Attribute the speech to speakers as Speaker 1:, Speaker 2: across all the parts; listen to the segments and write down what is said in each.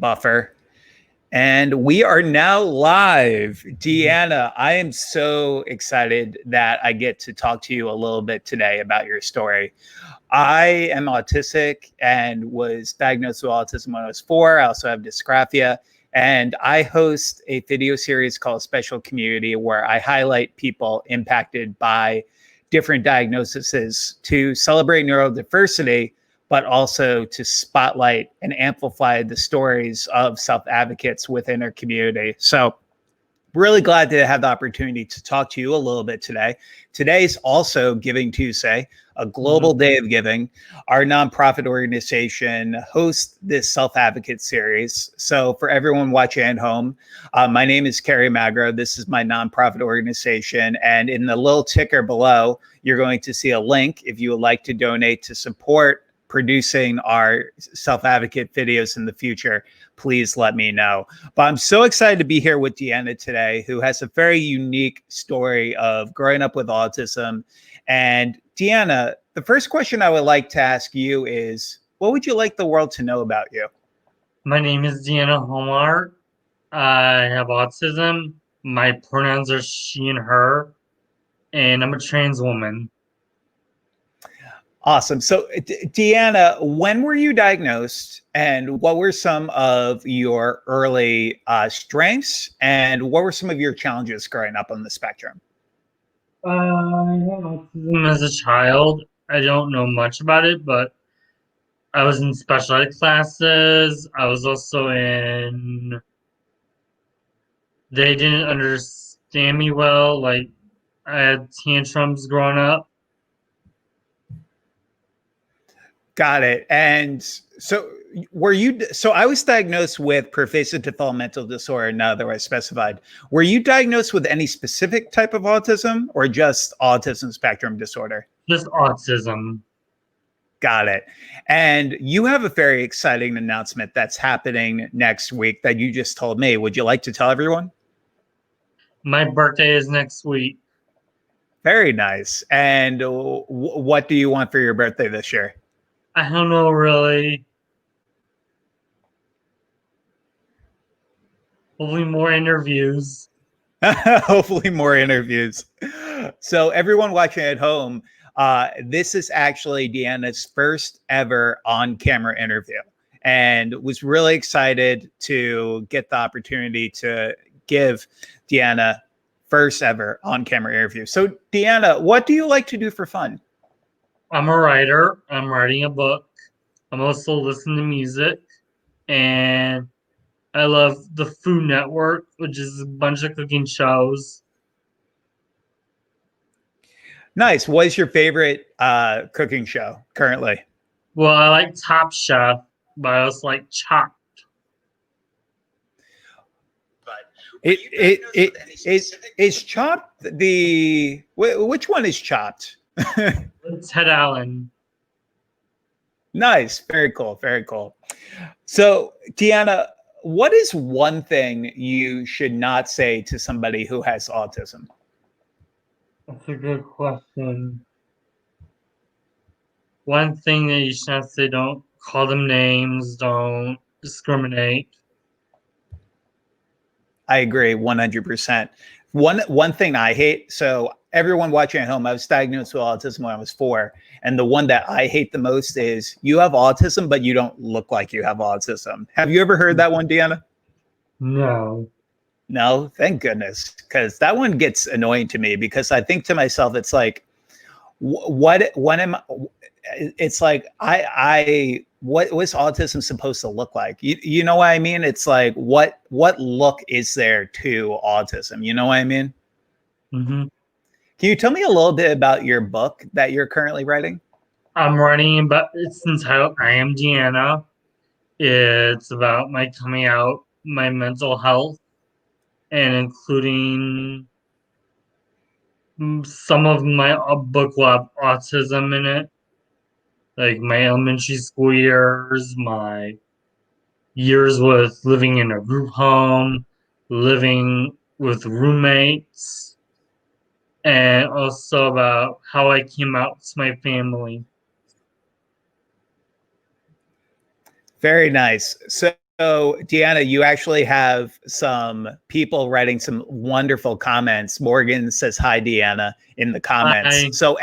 Speaker 1: buffer. And we are now live. Deanna, I am so excited that I get to talk to you a little bit today about your story. I am autistic and was diagnosed with autism when I was 4. I also have dysgraphia. And I host a video series called Special Community where I highlight people impacted by different diagnoses to celebrate neurodiversity, but also to spotlight and amplify the stories of self-advocates within our community. So really glad to have the opportunity to talk to you a little bit today. Today's also Giving Tuesday, a global day of giving. Our nonprofit organization hosts this self-advocate series. So for everyone watching at home, my name is Kerry Magro. This is my nonprofit organization. And in the little ticker below, you're going to see a link if you would like to donate to support producing our self-advocate videos in the future. Please let me know. But I'm so excited to be here with Deanna today, who has a very unique story of growing up with autism. And Deanna, the first question I would like to ask you is, what would you like the world to know about you?
Speaker 2: My name is Deanna Homar. I have autism. My pronouns are she and her, and I'm a trans woman.
Speaker 1: Awesome. So, Deanna, when were you diagnosed, and what were some of your early strengths, and what were some of your challenges growing up on the spectrum?
Speaker 2: I had autism as a child. I don't know much about it, but I was in special ed classes. I was also in. They didn't understand me well. Like, I had tantrums growing up.
Speaker 1: Got it. And so were you, so I was diagnosed with pervasive developmental disorder, not otherwise specified. Were you diagnosed with any specific type of autism or just autism spectrum disorder?
Speaker 2: Just autism.
Speaker 1: Got it. And you have a very exciting announcement that's happening next week that you just told me. Would you like to tell everyone?
Speaker 2: My birthday is next week.
Speaker 1: Very nice. And what do you want for your birthday this year?
Speaker 2: I don't know really. Hopefully more interviews.
Speaker 1: Hopefully more interviews. So everyone watching at home, this is actually Deanna's first ever on-camera interview, and was really excited to get the opportunity to give Deanna first ever on-camera interview. So Deanna, what do you like to do for fun?
Speaker 2: I'm a writer. I'm writing a book. I'm also listening to music. And I love the Food Network, which is a bunch of cooking shows.
Speaker 1: Nice. What is your favorite cooking show currently?
Speaker 2: Well, I like Top Chef, but I also like Chopped.
Speaker 1: Is Chopped the which one is Chopped?
Speaker 2: Ted Allen.
Speaker 1: Nice. Very cool. Very cool. So, Deanna, what is one thing you should not say to somebody who has autism?
Speaker 2: That's a good question. One thing that you should not say, don't call them names, don't discriminate.
Speaker 1: I agree 100%. One thing I hate, so everyone watching at home, I was diagnosed with autism when I was 4. And the one that I hate the most is you have autism, but you don't look like you have autism. Have you ever heard that one, Deanna?
Speaker 2: No.
Speaker 1: No, thank goodness. Because that one gets annoying to me because I think to myself, it's like, what am I? It's like what's autism supposed to look like? You know what I mean? It's like what look is there to autism? You know what I mean?
Speaker 2: Mm-hmm.
Speaker 1: Can you tell me a little bit about your book that you're currently writing?
Speaker 2: I'm writing about, it's entitled I Am Deanna. It's about my coming out, my mental health, and including some of my book will have autism in it, like my elementary school years, my years with living in a group home, living with roommates, and also about how I came out to my family.
Speaker 1: Very nice. So So, Deanna, you actually have some people writing some wonderful comments. Morgan says, "Hi, Deanna," in the comments.
Speaker 2: I
Speaker 1: So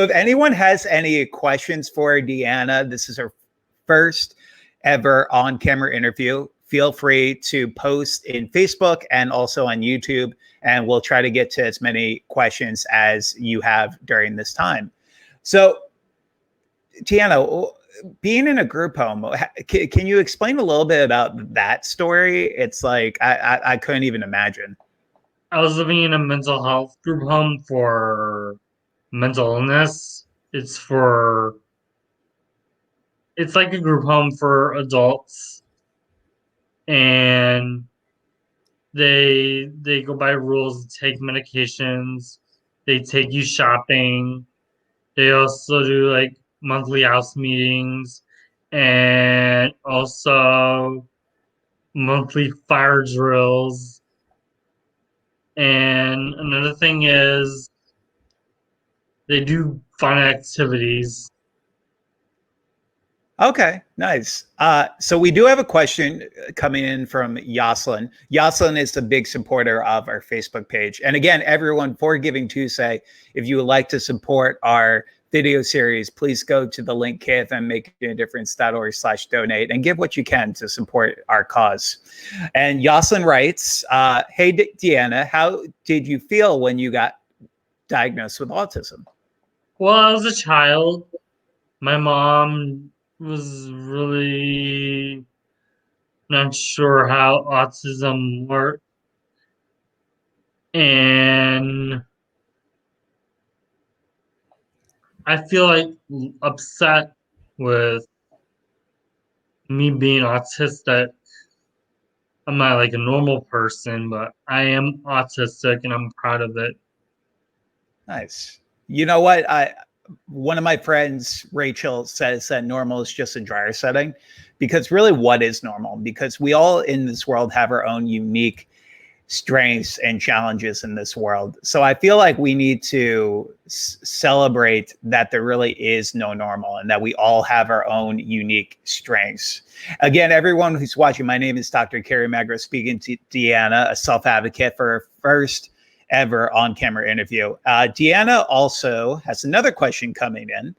Speaker 1: if anyone has any questions for Deanna, this is her first ever on-camera interview. Feel free to post in Facebook and also on YouTube, and we'll try to get to as many questions as you have during this time. So, Deanna, being in a group home, can you explain a little bit about that story? It's like I couldn't even imagine.
Speaker 2: I was living in a mental health group home for mental illness. It's like a group home for adults, and they go by rules, take medications, they take you shopping. They also do like monthly house meetings and also monthly fire drills. And another thing is they do fun activities.
Speaker 1: Okay, nice. So we do have a question coming in from Yoslin. Yoslin is a big supporter of our Facebook page. And again, everyone, for Giving Tuesday, if you would like to support our video series, please go to the link kfmmakingadifference.org/donate and give what you can to support our cause. And Yoslin writes, "Hey, Deanna, how did you feel when you got diagnosed with autism?"
Speaker 2: Well, I was a child. My mom was really not sure how autism worked. And I feel like upset with me being autistic. I'm not like a normal person, but I am autistic and I'm proud of it.
Speaker 1: Nice. You know what? One of my friends, Rachel, says that normal is just a dryer setting, because really, what is normal? Because we all in this world have our own unique strengths and challenges in this world. So I feel like we need to celebrate that there really is no normal and that we all have our own unique strengths. Again, everyone who's watching, my name is Dr. Kerry Magro, speaking to Deanna, a self-advocate for her first ever on-camera interview. Deanna also has another question coming in.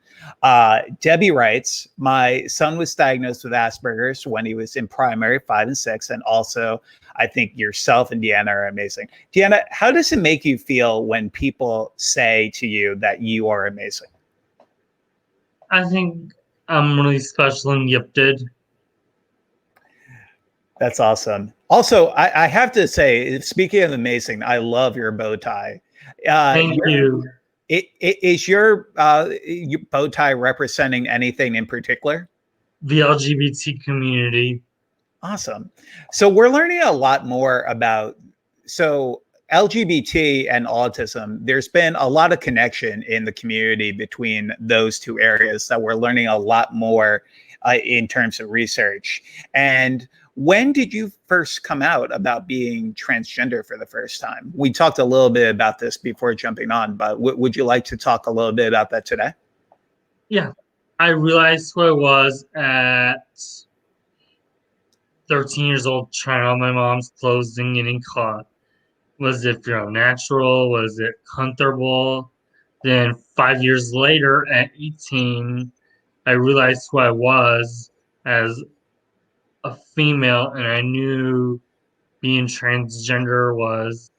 Speaker 1: Debbie writes, "My son was diagnosed with Asperger's when he was in primary 5 and 6, and also I think yourself and Deanna are amazing." Deanna, how does it make you feel when people say to you that you are amazing?
Speaker 2: I think I'm really special and gifted.
Speaker 1: That's awesome. Also, I have to say, speaking of amazing, I love your bow tie.
Speaker 2: Thank you.
Speaker 1: Is your bow tie representing anything in particular?
Speaker 2: The LGBT community.
Speaker 1: Awesome. So we're learning a lot more about LGBT and autism. There's been a lot of connection in the community between those two areas that we're learning a lot more in terms of research. And when did you first come out about being transgender for the first time? We talked a little bit about this before jumping on, but would you like to talk a little bit about that today?
Speaker 2: Yeah. I realized who I was at 13 years old, trying on my mom's clothes and getting caught. Was it feel natural? Was it comfortable? Then 5 years later, at 18, I realized who I was as a female, and I knew being transgender was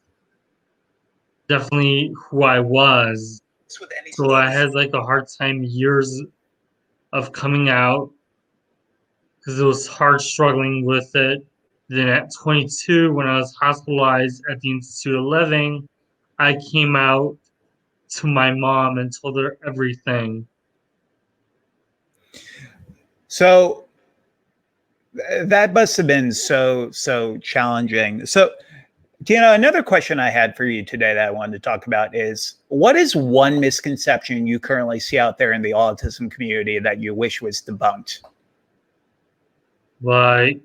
Speaker 2: definitely who I was. So I had like a hard time years of coming out because it was hard struggling with it. Then at 22, when I was hospitalized at the Institute of Living, I came out to my mom and told her everything.
Speaker 1: So that must have been so challenging. So, another question I had for you today that I wanted to talk about is, what is one misconception you currently see out there in the autism community that you wish was debunked?
Speaker 2: Like,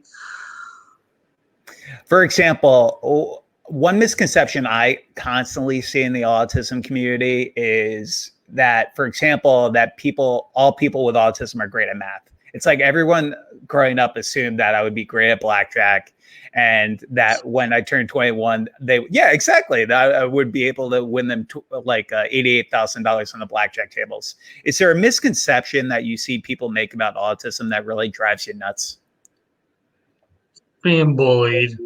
Speaker 1: For example, one misconception I constantly see in the autism community is that, for example, that all people with autism are great at math. It's like everyone growing up assumed that I would be great at blackjack, and that when I turned 21, exactly, that I would be able to win them like $88,000 on the blackjack tables. Is there a misconception that you see people make about autism that really drives you nuts?
Speaker 2: Being bullied.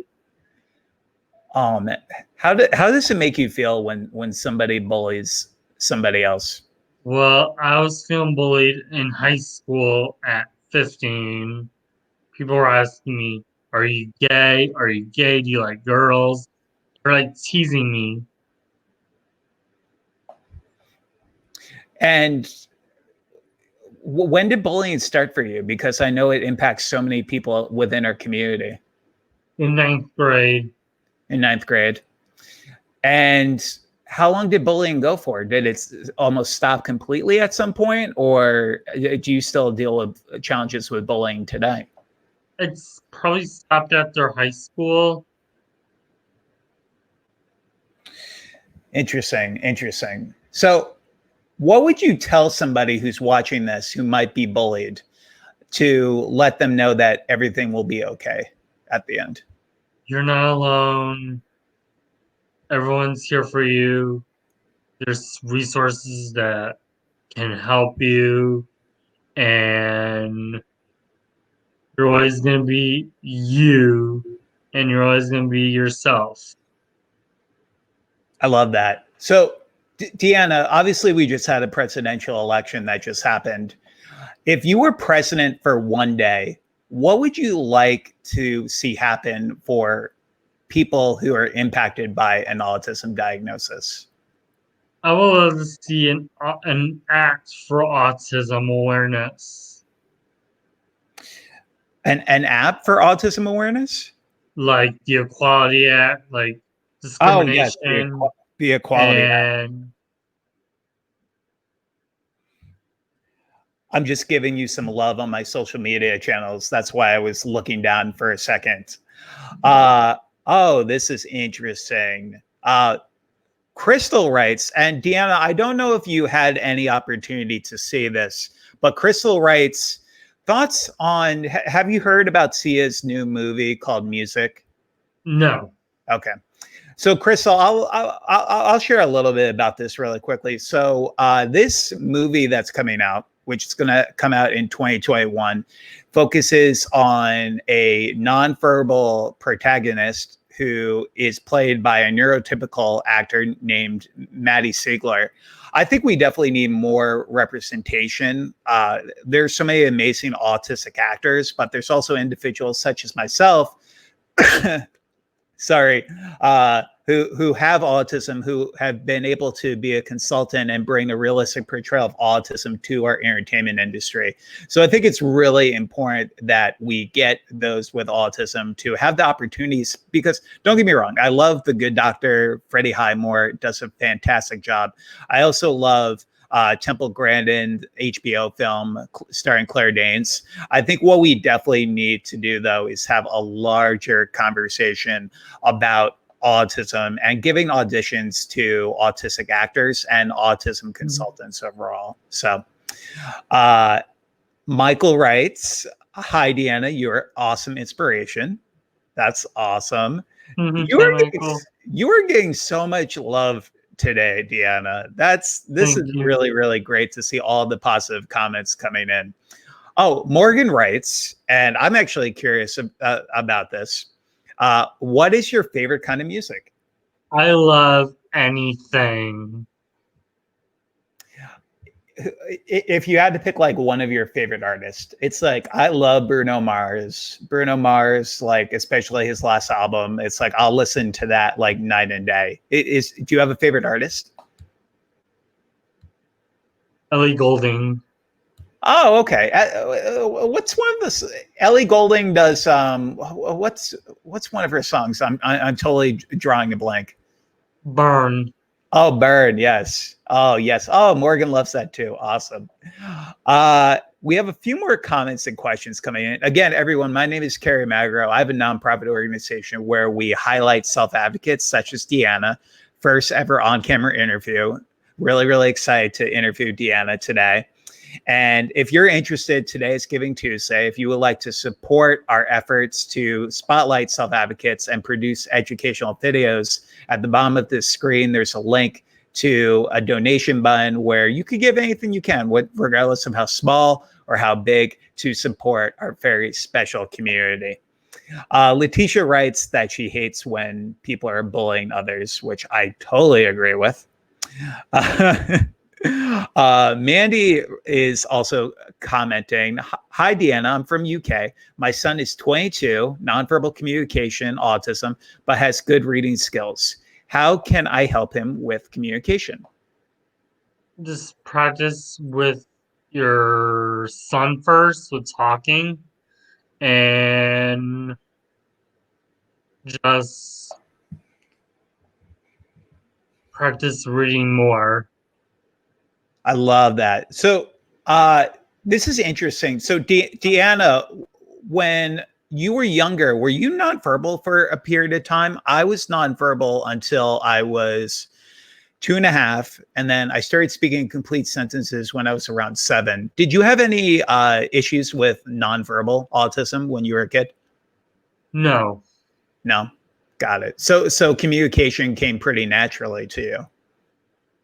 Speaker 1: Oh man, how does it make you feel when somebody bullies somebody else?
Speaker 2: Well, I was feeling bullied in high school at 15. People were asking me, "Are you gay? Are you gay? Do you like girls?" They're like teasing me.
Speaker 1: And when did bullying start for you? Because I know it impacts so many people within our community.
Speaker 2: In ninth grade.
Speaker 1: In ninth grade. And how long did bullying go for? Did it almost stop completely at some point, or do you still deal with challenges with bullying today?
Speaker 2: It's probably stopped after high school.
Speaker 1: Interesting. So what would you tell somebody who's watching this who might be bullied to let them know that everything will be okay at the end?
Speaker 2: You're not alone. Everyone's here for you. There's resources that can help you, and you're always going to be you, and you're always going to be yourself.
Speaker 1: I love that. So, Deanna, obviously, we just had a presidential election that just happened. If you were president for one day, what would you like to see happen for people who are impacted by an autism diagnosis?
Speaker 2: I would love to see an act for autism awareness.
Speaker 1: An app for autism awareness?
Speaker 2: Like the Equality Act, like
Speaker 1: Oh, yes,
Speaker 2: discrimination
Speaker 1: the Equality Act.
Speaker 2: and
Speaker 1: I'm just giving you some love on my social media channels. That's why I was looking down for a second. Oh, this is interesting. Crystal writes, and Deanna, I don't know if you had any opportunity to see this, but Crystal writes, thoughts on, have you heard about Sia's new movie called Music?
Speaker 2: no.
Speaker 1: Okay. So, Crystal, I'll share a little bit about this really quickly. So, this movie that's coming out, which is going to come out in 2021, focuses on a nonverbal protagonist who is played by a neurotypical actor named Maddie Ziegler. I think we definitely need more representation. There's so many amazing autistic actors, but there's also individuals such as myself sorry, who have autism, who have been able to be a consultant and bring a realistic portrayal of autism to our entertainment industry. So I think it's really important that we get those with autism to have the opportunities, because don't get me wrong, I love The Good Doctor. Freddie Highmore does a fantastic job. I also love Temple Grandin HBO film starring Claire Danes. I think what we definitely need to do, though, is have a larger conversation about autism and giving auditions to autistic actors and autism consultants overall. So Michael writes, hi, Deanna, you're awesome inspiration. That's awesome. You are getting so much love today, Deanna. This is really, really great to see all the positive comments coming in. Oh, Morgan writes, and I'm actually curious about this. What is your favorite kind of music?
Speaker 2: I love anything.
Speaker 1: If you had to pick like one of your favorite artists, it's like I love Bruno Mars. Bruno Mars, like especially his last album, it's like I'll listen to that like night and day. Do you have a favorite artist?
Speaker 2: Ellie Goulding.
Speaker 1: Oh, okay. What's one of the Ellie Goulding does? What's one of her songs? I'm totally drawing a blank.
Speaker 2: Burn.
Speaker 1: Oh, Burn. Yes. Oh, yes. Oh, Morgan loves that too. Awesome. We have a few more comments and questions coming in. Again, everyone, my name is Kerry Magro. I have a nonprofit organization where we highlight self-advocates such as Deanna, first ever on-camera interview. Really, really excited to interview Deanna today. And if you're interested, today is Giving Tuesday. If you would like to support our efforts to spotlight self advocates and produce educational videos, at the bottom of this screen, there's a link to a donation button where you could give anything you can, regardless of how small or how big, to support our very special community. Letitia writes that she hates when people are bullying others, which I totally agree with. Mandy is also commenting, hi, Deanna, I'm from UK. My son is 22, nonverbal communication, autism, but has good reading skills. How can I help him with communication?
Speaker 2: Just practice with your son first with talking, and just practice reading more.
Speaker 1: I love that. So this is interesting. So Deanna, when you were younger, were you nonverbal for a period of time? I was nonverbal until I was 2.5, and then I started speaking complete sentences when I was around 7. Did you have any issues with nonverbal autism when you were a kid?
Speaker 2: No.
Speaker 1: No, got it. So communication came pretty naturally to you.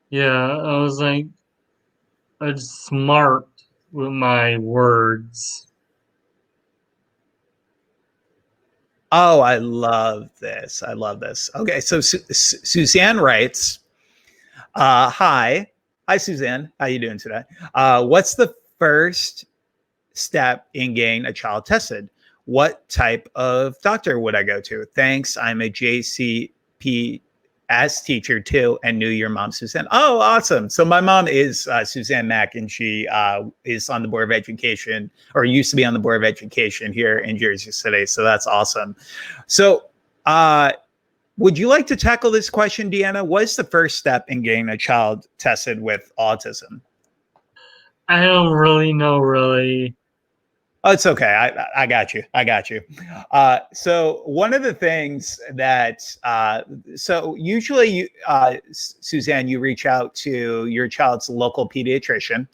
Speaker 2: Yeah, I was like, I'm smart with my words.
Speaker 1: Oh, I love this. I love this. Okay, so Suzanne writes, hi. Hi, Suzanne. How you doing today? What's the first step in getting a child tested? What type of doctor would I go to? Thanks. I'm a JCP teacher too, and knew your mom, Suzanne. Oh, awesome. So my mom is Suzanne Mack, and she is on the Board of Education, or used to be on the Board of Education here in Jersey City. So that's awesome. So would you like to tackle this question, Deanna? What's the first step in getting a child tested with autism?
Speaker 2: I don't really know, really.
Speaker 1: Oh, it's okay. I got you. I got you. So one of the things that so usually you, Suzanne, you reach out to your child's local pediatrician,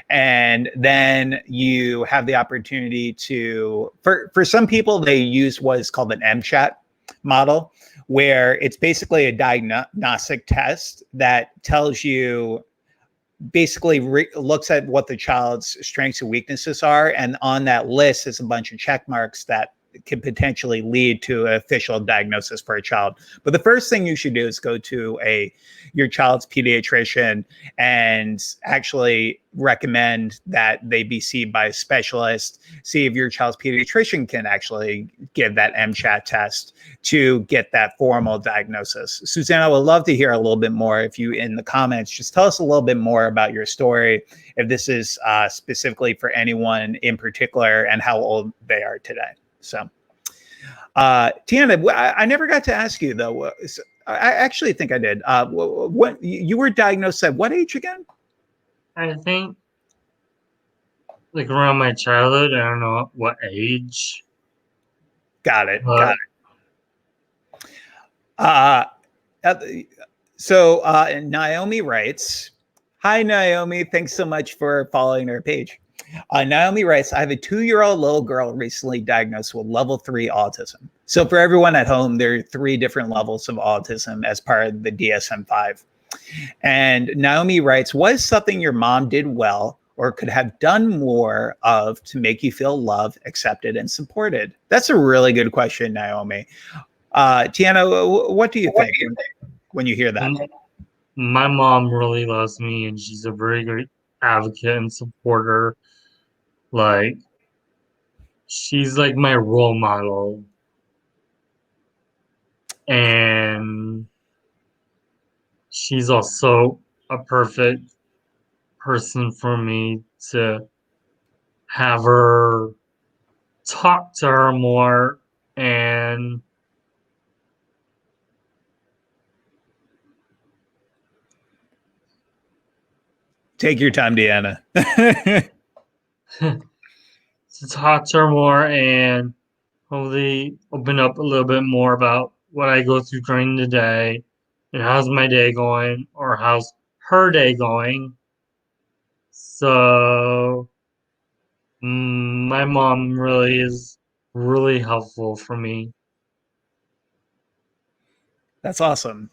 Speaker 1: and then you have the opportunity to. For some people, they use what is called an MChat model, where it's basically a diagnostic test that tells you, basically looks at what the child's strengths and weaknesses are, and on that list is a bunch of check marks that can potentially lead to an official diagnosis for a child. But the first thing you should do is go to your child's pediatrician and actually recommend that they be seen by a specialist. See if your child's pediatrician can actually give that MChat test to get that formal diagnosis. Suzanne, I would love to hear a little bit more. If you, in the comments, just tell us a little bit more about your story, if this is specifically for anyone in particular, and how old they are today. So, Tiana, I never got to ask you though. I actually think I did. What you were diagnosed at what age again?
Speaker 2: I think like around my childhood, I don't know what age,
Speaker 1: Got it. Got
Speaker 2: but
Speaker 1: it. Uh, so Naomi writes, hi, Naomi. Thanks so much for following our page. Naomi writes, I have a 2-year-old little girl recently diagnosed with level 3 autism. So for everyone at home, there are 3 different levels of autism as part of the DSM-5. And Naomi writes, what is something your mom did well or could have done more of to make you feel loved, accepted, and supported? That's a really good question, Naomi. Tiana, what do you think when you hear that?
Speaker 2: my mom really loves me, and she's a very great advocate and supporter. Like, she's like my role model, and she's also a perfect person for me to have her talk to her more and
Speaker 1: Take your time, Deanna.
Speaker 2: to talk to her more and hopefully open up a little bit more about what I go through during the day and how's my day going or how's her day going. So my mom really is really helpful for me.
Speaker 1: That's awesome.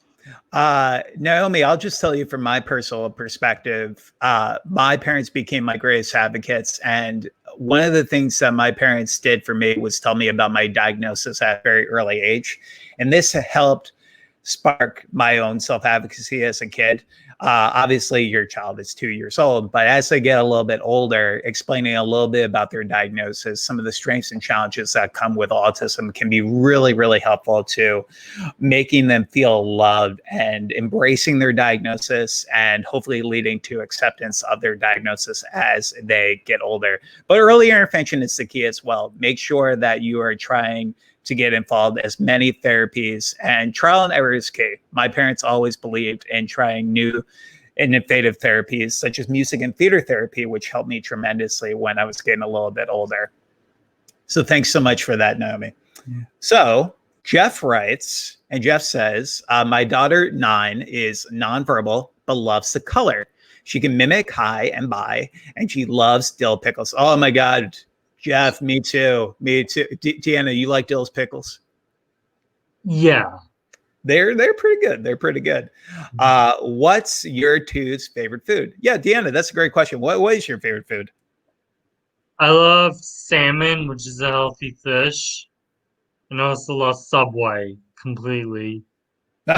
Speaker 1: Naomi, I'll just tell you from my personal perspective, my parents became my greatest advocates. And one of the things that my parents did for me was tell me about my diagnosis at a very early age. And this helped spark my own self advocacy as a kid. Obviously, your child is 2 years old, but as they get a little bit older, explaining a little bit about their diagnosis, some of the strengths and challenges that come with autism can be really, really helpful to making them feel loved and embracing their diagnosis and hopefully leading to acceptance of their diagnosis as they get older. But early intervention is the key as well. Make sure that you are trying to get involved as many therapies, and trial and error is key. My parents always believed in trying new innovative therapies such as music and theater therapy, which helped me tremendously when I was getting a little bit older. So thanks so much for that, Naomi. So Jeff writes, and Jeff says, my daughter 9 is nonverbal, but loves the color. She can mimic hi and bye, and she loves dill pickles. Oh my God, Jeff, me too. Me too. Deanna, you like Dill's pickles?
Speaker 2: Yeah.
Speaker 1: They're pretty good. They're pretty good. What's your two's favorite food? Yeah, Deanna, that's a great question. What is your favorite food?
Speaker 2: I love salmon, which is a healthy fish, and I also love Subway completely.
Speaker 1: All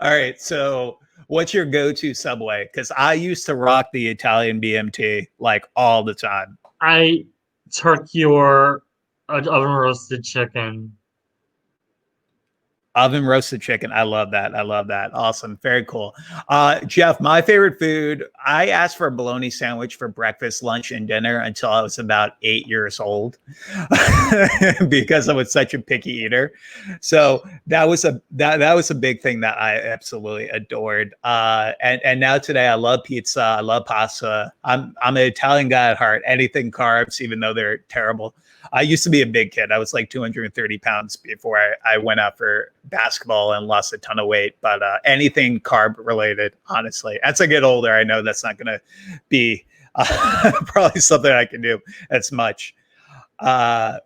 Speaker 1: right. So, what's your go-to Subway? Because I used to rock the Italian BMT like all the time.
Speaker 2: I turkey or oven roasted chicken.
Speaker 1: Oven roasted chicken. I love that. I love that. Awesome. Very cool. Jeff, my favorite food. I asked for a bologna sandwich for breakfast, lunch, and dinner until I was about 8 years old because I was such a picky eater. So that was a big thing that I absolutely adored. And now today I love pizza. I love pasta. I'm an Italian guy at heart. Anything carbs, even though they're terrible. I used to be a big kid. I was like 230 pounds before I went out for basketball and lost a ton of weight. But anything carb related, honestly, as I get older, I know that's not going to be probably something I can do as much.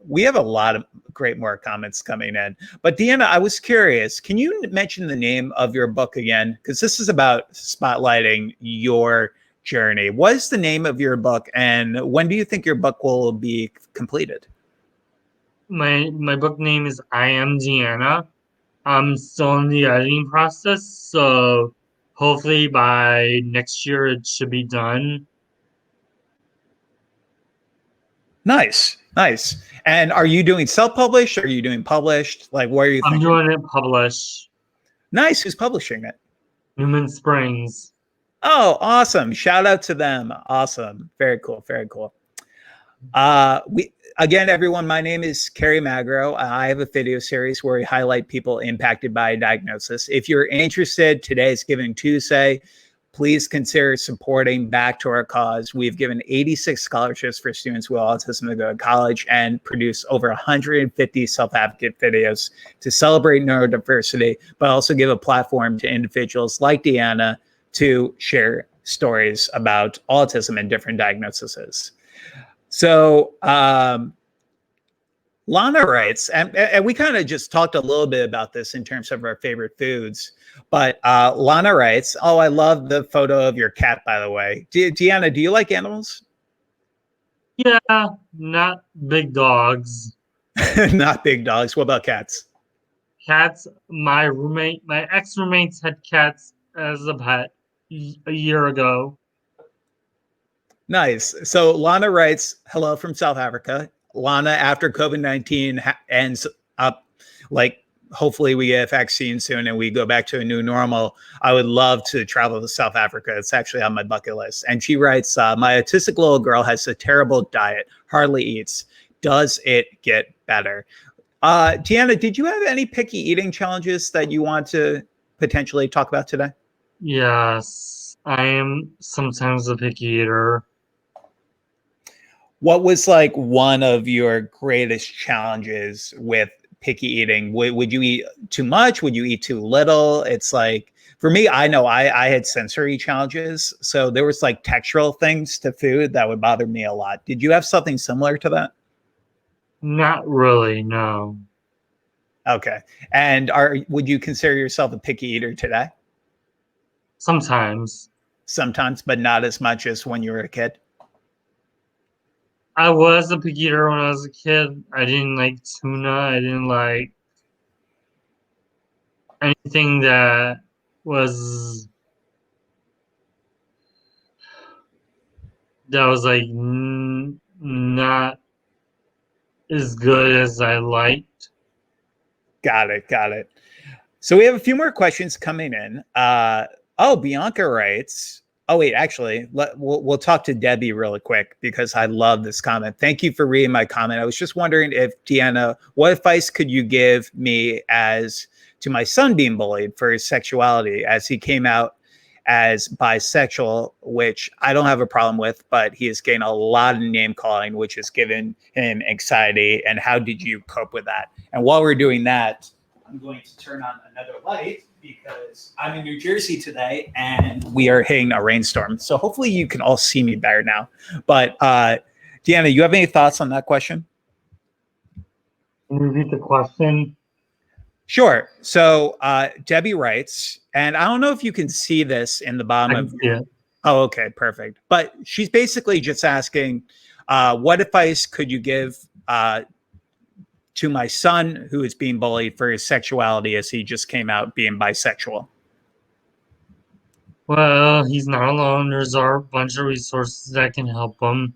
Speaker 1: We have a lot of great more comments coming in. But Deanna, I was curious, can you mention the name of your book again? Because this is about spotlighting your journey. What is the name of your book, and when do you think your book will be completed?
Speaker 2: My book name is I Am Deanna. I'm still in the editing process, so hopefully by next year it should be done.
Speaker 1: Nice, nice. And are you doing self-published? Are you doing published? Like, what are you
Speaker 2: I'm
Speaker 1: thinking?
Speaker 2: doing it published.
Speaker 1: Nice. Who's publishing it?
Speaker 2: Newman Springs.
Speaker 1: Oh, awesome. Shout out to them. Awesome. Very cool. Very cool. We again, everyone, my name is Kerry Magro. I have a video series where we highlight people impacted by a diagnosis. If you're interested, today is Giving Tuesday. Please consider supporting back to our cause. We've given 86 scholarships for students with autism to go to college and produce over 150 self-advocate videos to celebrate neurodiversity, but also give a platform to individuals like Deanna to share stories about autism and different diagnoses. So Lana writes, and we kind of just talked a little bit about this in terms of our favorite foods, but Lana writes, oh, I love the photo of your cat, by the way. Deanna, do you like animals?
Speaker 2: Yeah, not big dogs.
Speaker 1: Not big dogs. What about cats?
Speaker 2: Cats, my ex-roommates had cats as a pet a year ago.
Speaker 1: Nice. So Lana writes, hello from South Africa. Lana, after COVID-19 ends up, like, hopefully we get a vaccine soon and we go back to a new normal, I would love to travel to South Africa. It's actually on my bucket list. And she writes, my autistic little girl has a terrible diet, hardly eats. Does it get better? Deanna, did you have any picky eating challenges that you want to potentially talk about today?
Speaker 2: Yes, I am sometimes a picky eater.
Speaker 1: What was like one of your greatest challenges with picky eating? Would you eat too much? Would you eat too little? It's like for me, I know I had sensory challenges, so there was like textural things to food that would bother me a lot. Did you have something similar to that?
Speaker 2: Not really, no.
Speaker 1: Okay. And are would you consider yourself a picky eater today?
Speaker 2: Sometimes.
Speaker 1: Sometimes, but not as much as when you were a kid.
Speaker 2: I was a picky eater when I was a kid. I didn't like tuna. I didn't like anything that was like not as good as I liked.
Speaker 1: Got it. Got it. So we have a few more questions coming in. Oh, Bianca writes. Oh wait, actually, we'll talk to Debbie really quick because I love this comment. Thank you for reading my comment. I was just wondering if Deanna, what advice could you give me as to my son being bullied for his sexuality as he came out as bisexual, which I don't have a problem with, but he has gained a lot of name calling, which has given him anxiety. And how did you cope with that? And while we're doing that, I'm going to turn on another light because I'm in New Jersey today and we are hitting a rainstorm. So hopefully you can all see me better now. But Deanna, you have any thoughts on that question?
Speaker 2: Can you repeat the question?
Speaker 1: Sure. So Debbie writes, and I don't know if you can see this in the bottom
Speaker 2: I
Speaker 1: of.
Speaker 2: can see it.
Speaker 1: Oh, okay, perfect. But she's basically just asking, what advice could you give to my son who is being bullied for his sexuality as he just came out being bisexual?
Speaker 2: Well, he's not alone. There's a bunch of resources that can help him,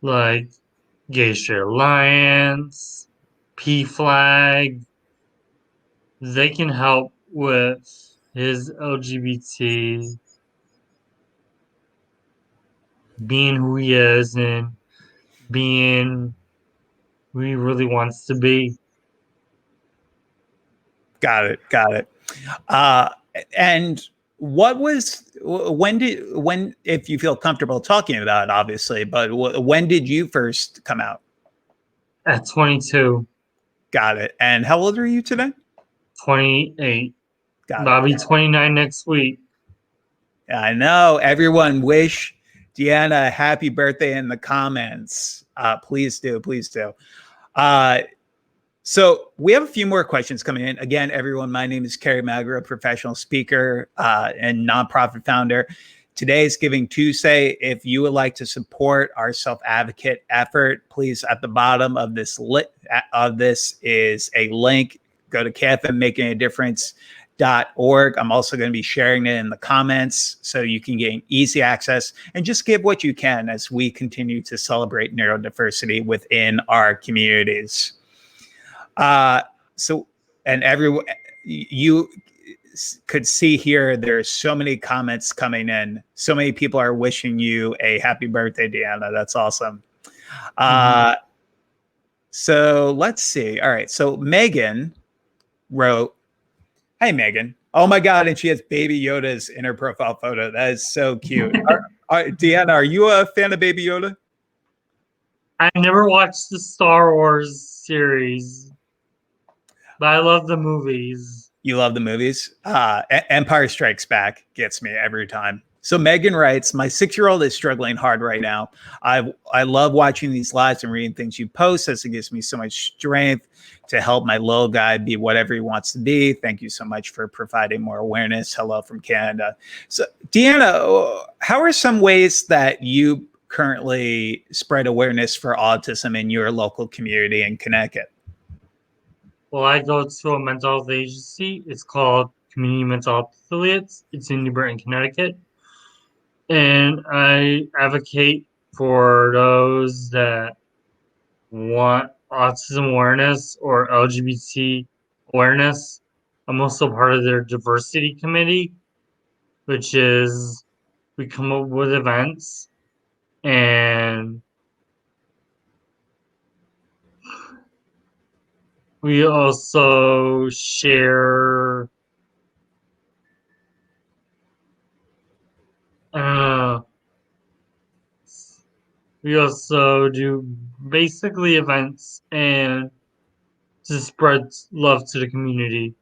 Speaker 2: like Gay Straight Alliance, P Flag. They can help with his LGBT being who he is and being who he really wants to be.
Speaker 1: Got it. Got it. Uh, and what was when if you feel comfortable talking about it, obviously, but when did you first come out?
Speaker 2: At 22,
Speaker 1: Got it. And how old are you today?
Speaker 2: 28,
Speaker 1: Got it.
Speaker 2: Bobby 29 next week.
Speaker 1: I know everyone wish Deanna a happy birthday in the comments. Please do, please do. Uh, So we have a few more questions coming in. Again, everyone, my name is Kerry Magro, professional speaker and nonprofit founder. Today is Giving Tuesday. If you would like to support our self-advocate effort, please at the bottom of this is a link. Go to KFMmakingADifference.org. I'm also going to be sharing it in the comments so you can gain easy access and just give what you can as we continue to celebrate neurodiversity within our communities. So, and everyone, you could see here, there's so many comments coming in. So many people are wishing you a happy birthday, Deanna. That's awesome. So let's see. All right. So Megan wrote, "Hey, Megan. Oh my God. And she has Baby Yoda's in her profile photo. That is so cute. Deanna, are you a fan of Baby Yoda?
Speaker 2: I never watched the Star Wars series, but I love the movies.
Speaker 1: You love the movies. Empire Strikes Back gets me every time. So Megan writes, my 6-year-old is struggling hard right now. I love watching these lives and reading things you post as it gives me so much strength to help my little guy be whatever he wants to be. Thank you so much for providing more awareness. Hello from Canada." So Deanna, how are some ways that you currently spread awareness for autism in your local community in Connecticut?
Speaker 2: Well, I go to a mental health agency. It's called Community Mental Health Affiliates. It's in New Britain, Connecticut. And I advocate for those that want autism awareness or LGBT awareness. I'm also part of their diversity committee, which is we come up with events and we also share uh, we also do basically events and to spread love to the community.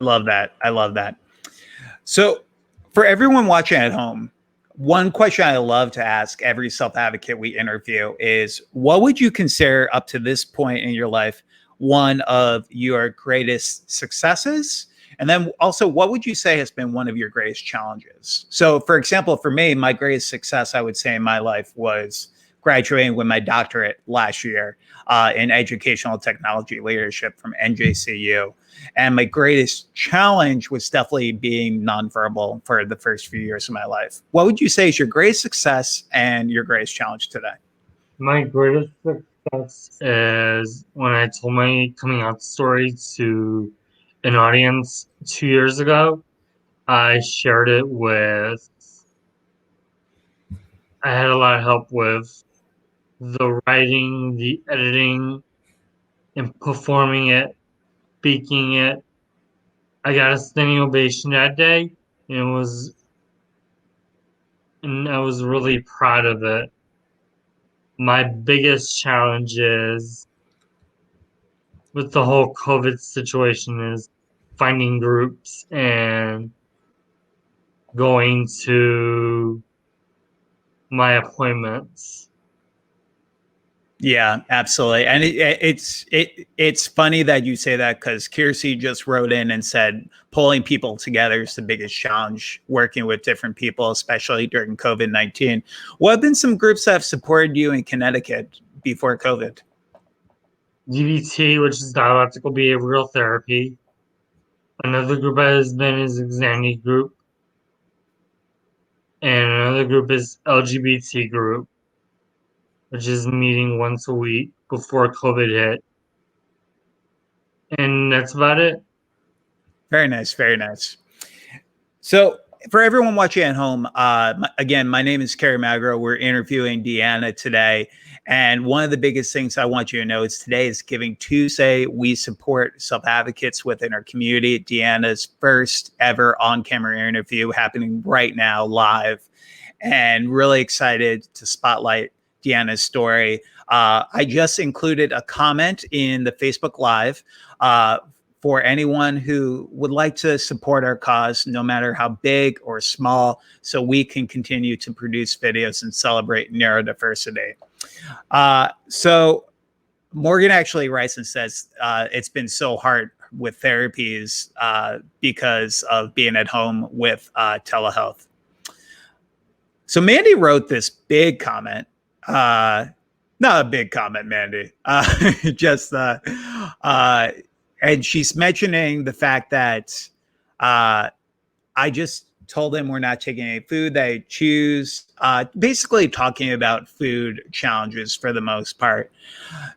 Speaker 1: Love that. I love that. So, for everyone watching at home, one question I love to ask every self advocate we interview is what would you consider up to this point in your life one of your greatest successes? And then also, what would you say has been one of your greatest challenges? So, for example, for me, my greatest success, I would say, in my life was graduating with my doctorate last year in educational technology leadership from NJCU. And my greatest challenge was definitely being nonverbal for the first few years of my life. What would you say is your greatest success and your greatest challenge today?
Speaker 2: My greatest success is when I told my coming out story to an audience 2 years ago. I shared it with, I had a lot of help with the writing, the editing, and performing it, speaking it. I got a standing ovation that day, and I was really proud of it. My biggest challenge is with the whole COVID situation is finding groups and going to my appointments.
Speaker 1: Yeah, absolutely. And it's funny that you say that because Kiersey just wrote in and said pulling people together is the biggest challenge working with different people, especially during COVID-19. What have been some groups that have supported you in Connecticut before COVID?
Speaker 2: DBT, which is dialectical behavioral therapy. Another group has been is Xandy group, and another group is LGBT group, which is meeting once a week before COVID hit. And that's about it.
Speaker 1: Very nice. Very nice. So, for everyone watching at home, again, my name is Kerry Magro. We're interviewing Deanna today. And one of the biggest things I want you to know is today is Giving Tuesday. We support self advocates within our community. Deanna's first ever on camera interview happening right now, live. And really excited to spotlight Deanna's story. I just included a comment in the Facebook Live for anyone who would like to support our cause, no matter how big or small, so we can continue to produce videos and celebrate neurodiversity. So Morgan actually writes and says it's been so hard with therapies because of being at home with telehealth. So Mandy wrote this big comment. Not a big comment, Mandy. Just and she's mentioning the fact that I just told them we're not taking any food. They choose, basically talking about food challenges for the most part.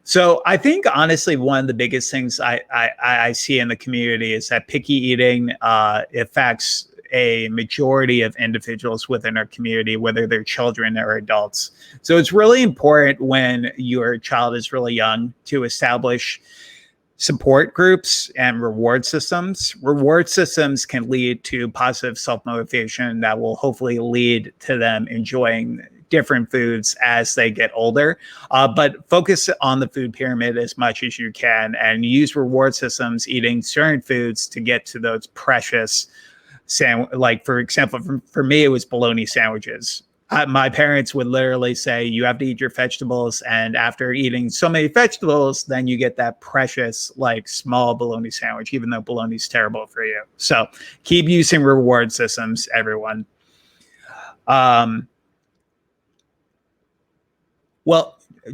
Speaker 1: So I think honestly, one of the biggest things I see in the community is that picky eating affects a majority of individuals within our community, whether they're children or adults. So it's really important when your child is really young to establish support groups and reward systems. Reward systems can lead to positive self-motivation that will hopefully lead to them enjoying different foods as they get older. But focus on the food pyramid as much as you can and use reward systems, eating certain foods to get to those precious like, for example, for me, it was bologna sandwiches. My parents would literally say, you have to eat your vegetables. And after eating so many vegetables, then you get that precious, like, small bologna sandwich, even though bologna is terrible for you. So keep using reward systems, everyone. Well,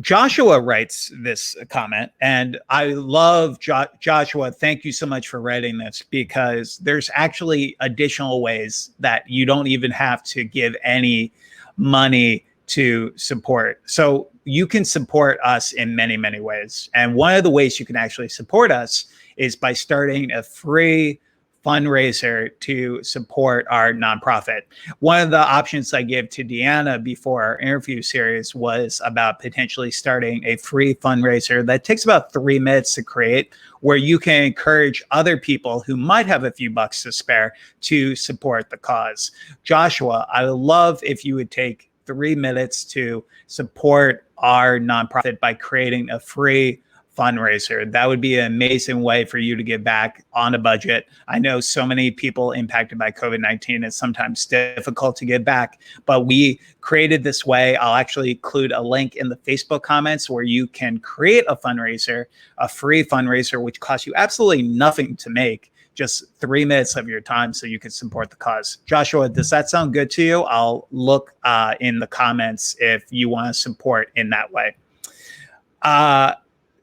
Speaker 1: Joshua writes this comment, and I love Joshua. Thank you so much for writing this, because there's actually additional ways that you don't even have to give any money to support. So you can support us in many, many ways. And one of the ways you can actually support us is by starting a free fundraiser to support our nonprofit. One of the options I gave to Deanna before our interview series was about potentially starting a free fundraiser that takes about 3 minutes to create, where you can encourage other people who might have a few bucks to spare to support the cause. Joshua, I would love if you would take 3 minutes to support our nonprofit by creating a free fundraiser. That would be an amazing way for you to give back on a budget. I know so many people impacted by COVID-19, it's sometimes difficult to give back, but we created this way. I'll actually include a link in the Facebook comments where you can create a fundraiser, a free fundraiser, which costs you absolutely nothing to make, just 3 minutes of your time so you can support the cause. Joshua, does that sound good to you? I'll look in the comments if you want to support in that way.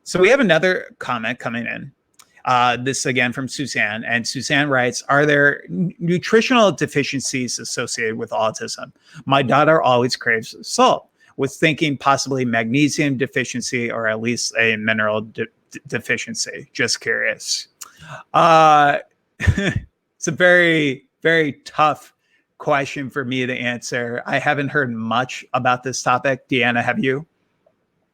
Speaker 1: So we have another comment coming in. This again from Suzanne, and Suzanne writes, are there nutritional deficiencies associated with autism? My daughter always craves salt. Was thinking possibly magnesium deficiency or at least a mineral deficiency. Just curious. It's a very, very tough question for me to answer. I haven't heard much about this topic. Deanna, have you?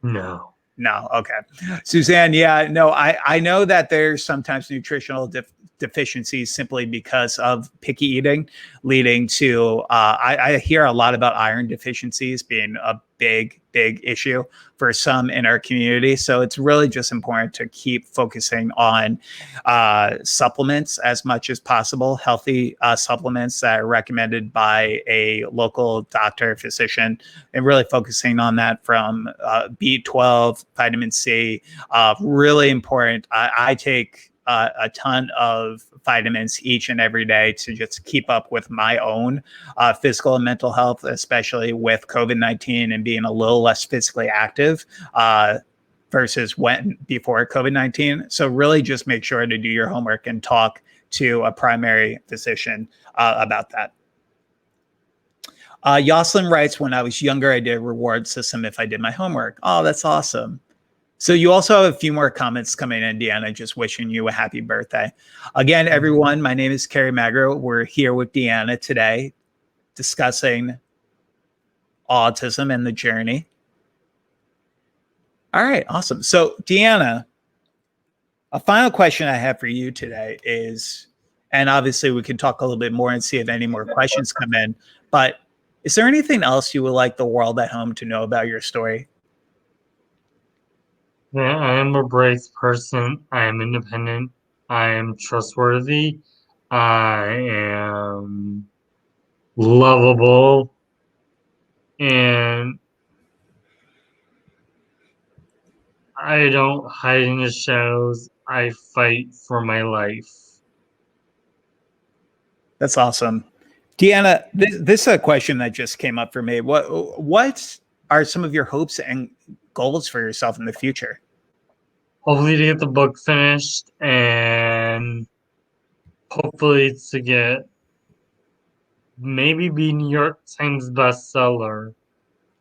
Speaker 2: No.
Speaker 1: No. Okay. Suzanne, yeah, no, I know that there's sometimes nutritional deficiencies simply because of picky eating, leading to, I hear a lot about iron deficiencies being a big issue for some in our community. So it's really just important to keep focusing on supplements as much as possible, healthy supplements that are recommended by a local doctor, physician, and really focusing on that from B12, vitamin C, really important. I take a ton of vitamins each and every day to just keep up with my own physical and mental health, especially with COVID-19 and being a little less physically active versus before COVID-19. So really just make sure to do your homework and talk to a primary physician about that. Yoslin writes, when I was younger, I did a reward system if I did my homework. Oh, that's awesome. So you also have a few more comments coming in, Deanna, just wishing you a happy birthday. Again, everyone, my name is Kerry Magro. We're here with Deanna today discussing autism and the journey. All right, awesome. So Deanna, a final question I have for you today is, and obviously we can talk a little bit more and see if any more questions come in, but is there anything else you would like the world at home to know about your story?
Speaker 2: Yeah, I am a brave person. I am independent. I am trustworthy. I am lovable. And I don't hide in the shadows. I fight for my life.
Speaker 1: That's awesome. Deanna, this is a question that just came up for me. What are some of your hopes and goals for yourself in the future?
Speaker 2: Hopefully to get the book finished and hopefully to get maybe be New York Times bestseller.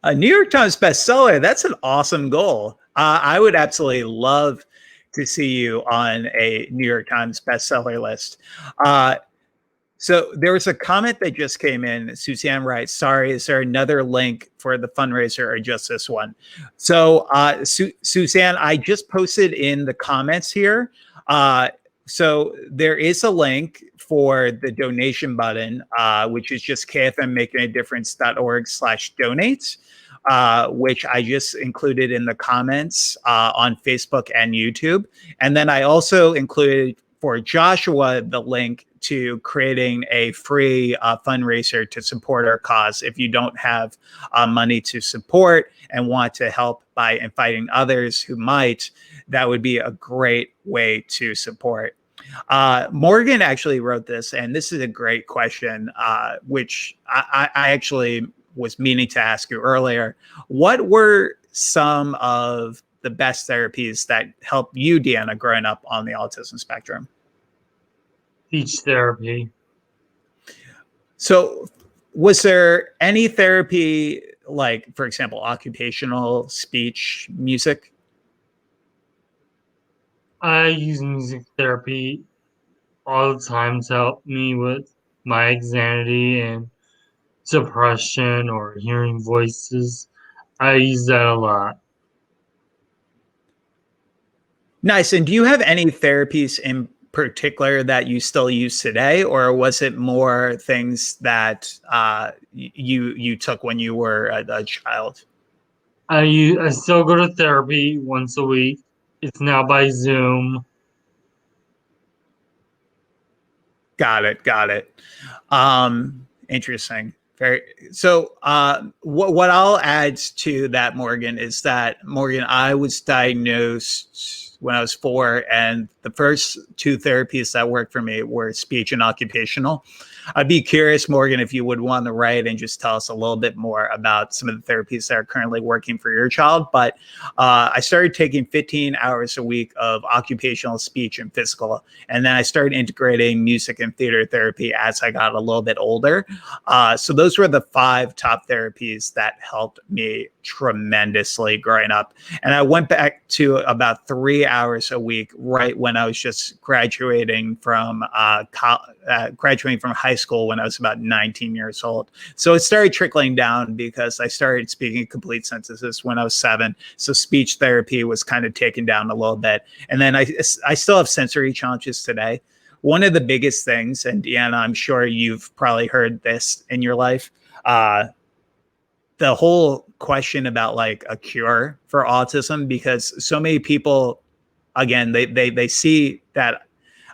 Speaker 1: A New York Times bestseller, that's an awesome goal. I would absolutely love to see you on a New York Times bestseller list. So there was a comment that just came in. Suzanne writes, sorry, is there another link for the fundraiser or just this one? So Suzanne, I just posted in the comments here. So there is a link for the donation button, which is just kfmmakingadifference.org/donate, which I just included in the comments on Facebook and YouTube. And then I also included for Joshua the link to creating a free fundraiser to support our cause. If you don't have money to support and want to help by inviting others who might, that would be a great way to support. Morgan actually wrote this, and this is a great question, which I actually was meaning to ask you earlier. What were some of the best therapies that helped you, Deanna, growing up on the autism spectrum?
Speaker 2: Speech therapy.
Speaker 1: So was there any therapy, like, for example, occupational, speech, music?
Speaker 2: I use music therapy all the time to help me with my anxiety and depression or hearing voices. I use that a lot.
Speaker 1: Nice. And do you have any therapies in particular that you still use today, or was it more things that you took when you were a child?
Speaker 2: I still go to therapy once a week. It's now by Zoom.
Speaker 1: Got it. Got it. Interesting. Very. So, what I'll add to that, Morgan, is that Morgan, I was diagnosed when I was 4, and the first 2 therapies that worked for me were speech and occupational. I'd be curious, Morgan, if you would want to write and just tell us a little bit more about some of the therapies that are currently working for your child. But I started taking 15 hours a week of occupational, speech, and physical. And then I started integrating music and theater therapy as I got a little bit older. So those were the 5 top therapies that helped me tremendously growing up. And I went back to about 3 hours a week right when I was just graduating from high school when I was about 19 years old. So it started trickling down because I started speaking complete sentences when I was 7. So speech therapy was kind of taken down a little bit. And then I still have sensory challenges today. One of the biggest things, and Deanna, I'm sure you've probably heard this in your life, the whole question about like a cure for autism, because so many people, again, they see that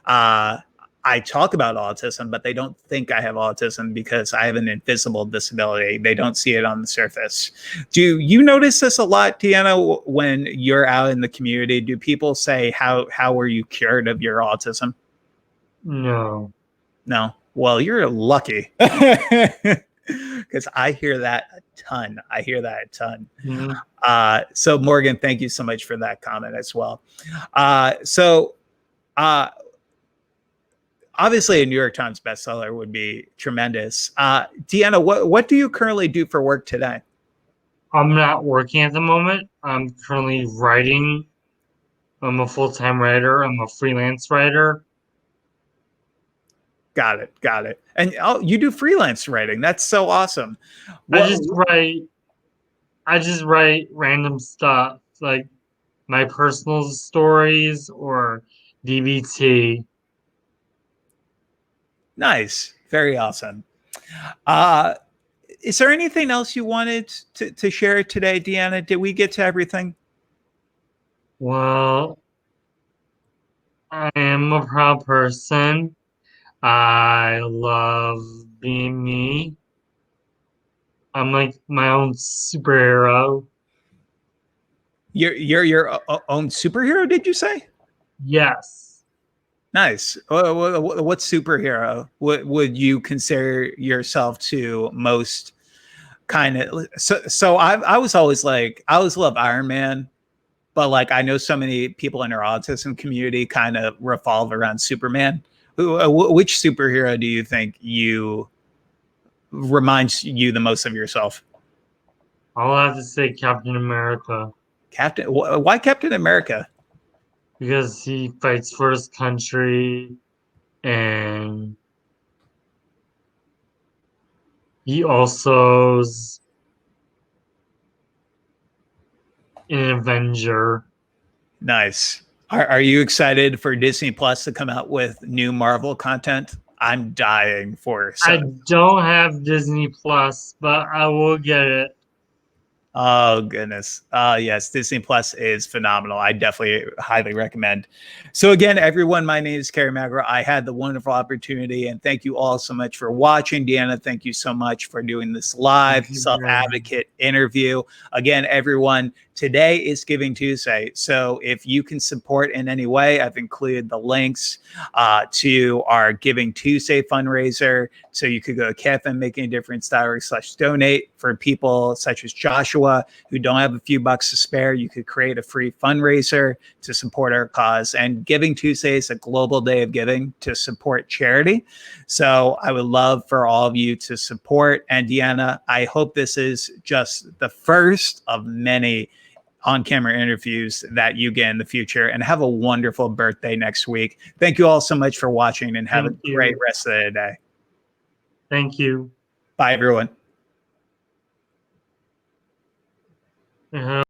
Speaker 1: I talk about autism, but they don't think I have autism because I have an invisible disability. They don't see it on the surface. Do you notice this a lot, Deanna, when you're out in the community? Do people say, how were you cured of your autism?
Speaker 2: No.
Speaker 1: No. Well, you're lucky. Because I hear that a ton. I hear that a ton.
Speaker 2: Mhm.
Speaker 1: So Morgan, thank you so much for that comment as well. So obviously a New York Times bestseller would be tremendous. Deanna, what do you currently do for work today?
Speaker 2: I'm not working at the moment. I'm currently writing. I'm a full-time writer. I'm a freelance writer.
Speaker 1: Got it. Got it. And you do freelance writing. That's so awesome.
Speaker 2: I
Speaker 1: What?
Speaker 2: just write I just write random stuff like my personal stories or DBT.
Speaker 1: Nice. Very awesome. Uh, is there anything else you wanted to share today, Deanna? Did we get to everything?
Speaker 2: Well, I am a proud person. I love being me. I'm like my own superhero.
Speaker 1: You're your own superhero, did you say?
Speaker 2: Yes.
Speaker 1: Nice. What superhero would you consider yourself to most kind of? So I was always like, I always loved Iron Man, but like I know so many people in our autism community kind of revolve around Superman. Which superhero do you think you reminds you the most of yourself?
Speaker 2: I'll have to say Captain America
Speaker 1: Captain? Why Captain America?
Speaker 2: because he fights for his country and he also's an Avenger.
Speaker 1: Nice. Are you excited for Disney Plus to come out with new Marvel content? I'm dying for
Speaker 2: I
Speaker 1: some.
Speaker 2: don't have Disney Plus, but I will get it.
Speaker 1: Oh goodness. Yes, Disney Plus is phenomenal. I definitely highly recommend. So again, everyone, my name is Kerry Magro. I had the wonderful opportunity, and thank you all so much for watching. Deanna, thank you so much for doing this live
Speaker 2: Thank you very much.
Speaker 1: self-advocate interview. Again, everyone, today is Giving Tuesday. So if you can support in any way, I've included the links to our Giving Tuesday fundraiser. So you could go to kfmmakingadifference.org/donate. For people such as Joshua who don't have a few bucks to spare, you could create a free fundraiser to support our cause. And Giving Tuesday is a global day of giving to support charity. So I would love for all of you to support. And Deanna, I hope this is just the first of many on-camera interviews that you get in the future, and have a wonderful birthday next week. Thank you all so much for watching, and have a
Speaker 2: Thank
Speaker 1: great
Speaker 2: you.
Speaker 1: rest of the day.
Speaker 2: Thank you.
Speaker 1: Bye, everyone.
Speaker 2: Uh,